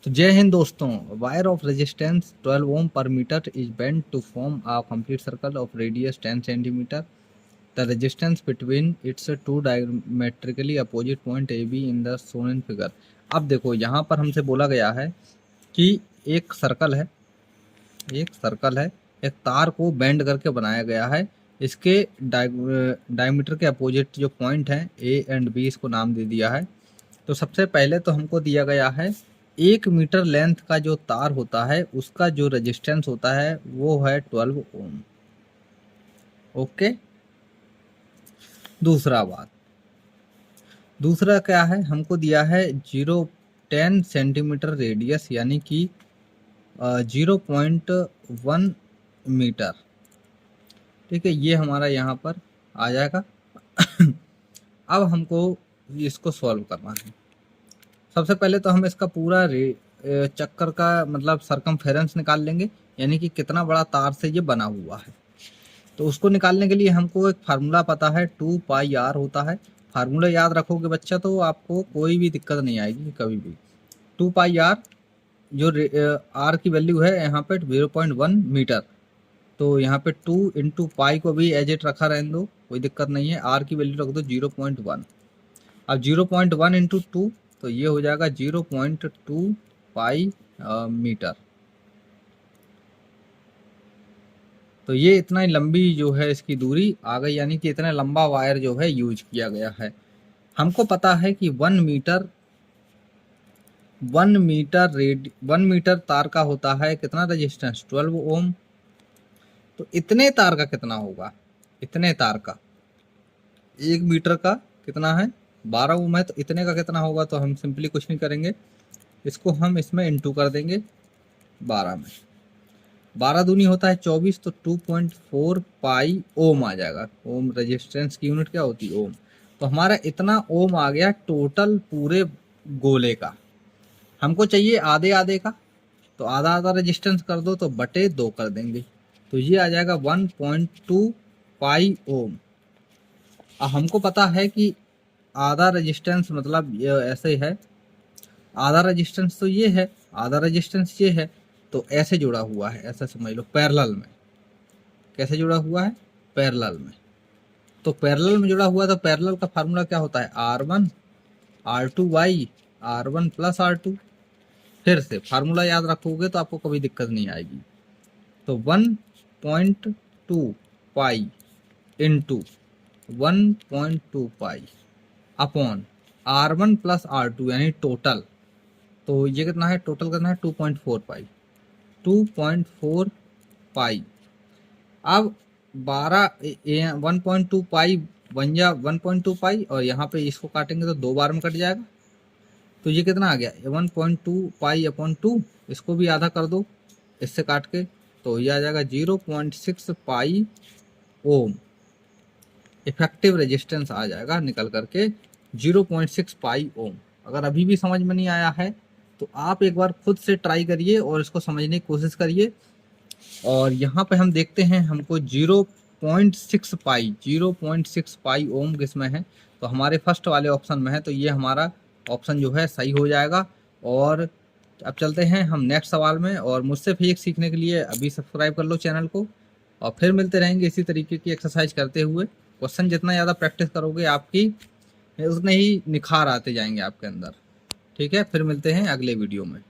तो जय हिंद दोस्तों। Wire of resistance 12 ohm per metre is bent to form a complete circle of radius 10 centimetre. The resistance between its two diametrically opposite point A B in the shown figure. अब देखो यहाँ पर हमसे बोला गया है कि एक सर्कल है, एक तार को बेंड करके बनाया गया है। इसके डायमीटर के अपोजिट जो पॉइंट हैं ए एंड बी, इसको नाम दे दिया है। तो सबसे पहले तो हमको दिया गया है 1 मीटर लेंथ का जो तार होता है उसका जो रेजिस्टेंस होता है वो है 12 ओम। ओके। दूसरा क्या है, हमको दिया है 10 सेंटीमीटर रेडियस यानी कि 0.1 मीटर। ठीक है, ये हमारा यहाँ पर आ जाएगा। अब हमको इसको सॉल्व करना है। सबसे पहले तो हम इसका पूरा चक्कर का मतलब सरकमफेरेंस निकाल लेंगे, यानी कि कितना बड़ा तार से ये बना हुआ है। तो उसको निकालने के लिए हमको एक फार्मूला पता है, 2πr होता है। फार्मूला याद रखोगे बच्चा तो आपको कोई भी दिक्कत नहीं आएगी कभी भी। 2πr जो आर की वैल्यू है यहाँ पे 0.1 मीटर, तो यहाँ पे 2 इंटू पाई को भी एज इट रखा रहने दो, कोई दिक्कत नहीं है। आर की वैल्यू रख दो 0.1। अब 0.1 इंटू 2 तो ये हो जाएगा 0.2 पाई मीटर। तो ये इतना ही लंबी जो है इसकी दूरी आ गई, यानी कि इतना लंबा वायर जो है यूज किया गया है। हमको पता है कि 1 मीटर तार का होता है कितना रेजिस्टेंस, 12 ओम। तो इतने तार का कितना होगा, इतने तार का 1 मीटर का कितना है, 12 ओम है। तो इतने का कितना होगा, तो हम सिंपली कुछ नहीं करेंगे, इसको हम इसमें इंटू कर देंगे 12 में। 12 दूनी होता है 24, तो 2.4 पाई ओम आ जाएगा। ओम रेजिस्टेंस की यूनिट क्या होती है, ओम। तो हमारा इतना ओम आ गया टोटल पूरे गोले का। हमको चाहिए आधे आधे का, तो आधा आधा रेजिस्टेंस कर दो तो बटे 2 कर देंगे, तो ये आ जाएगा 1.2 पाई ओम। अब हमको पता है कि आधा रेजिस्टेंस मतलब ये ऐसे है, आधा रेजिस्टेंस तो ये है, आधा रेजिस्टेंस ये है, तो ऐसे जुड़ा हुआ है, ऐसा समझ लो पैरेलल में। कैसे जुड़ा हुआ है, पैरेलल में। तो पैरेलल में जुड़ा हुआ, तो पैरेलल का फार्मूला क्या होता है, R1 R2 by R1 plus R2। फिर से फार्मूला याद रखोगे तो आपको कभी दिक्कत नहीं आएगी। तो 1.2 pi into 1.2 pi upon R1 plus R2 यानी टोटल। तो ये कितना है, टोटल कितना है 2.4 पाई, 2.4 पाई। अब 1.2 पाई बन जा 1.2 पाई, और यहाँ पे इसको काटेंगे तो 2 बार में कट जाएगा। तो ये कितना आ गया, 1.2 पाई अपॉन 2, इसको भी आधा कर दो इससे काट के, तो ये आ जाएगा 0.6 पाई ओम। इफेक्टिव रेजिस्टेंस आ जाएगा निकल करके 0.6 पाई ओम। अगर अभी भी समझ में नहीं आया है तो आप एक बार खुद से ट्राई करिए और इसको समझने की कोशिश करिए। और यहाँ पे हम देखते हैं हमको 0.6 पाई ओम किसमें है, तो हमारे फर्स्ट वाले ऑप्शन में है। तो ये हमारा ऑप्शन जो है सही हो जाएगा। और अब चलते हैं हम नेक्स्ट सवाल में। और मुझसे फिजिक्स सीखने के लिए अभी सब्सक्राइब कर लो चैनल को, और फिर मिलते रहेंगे इसी तरीके की एक्सरसाइज करते हुए। क्वेश्चन जितना ज़्यादा प्रैक्टिस करोगे आपकी उतने ही निखार आते जाएंगे आपके अंदर। ठीक है, फिर मिलते हैं अगले वीडियो में।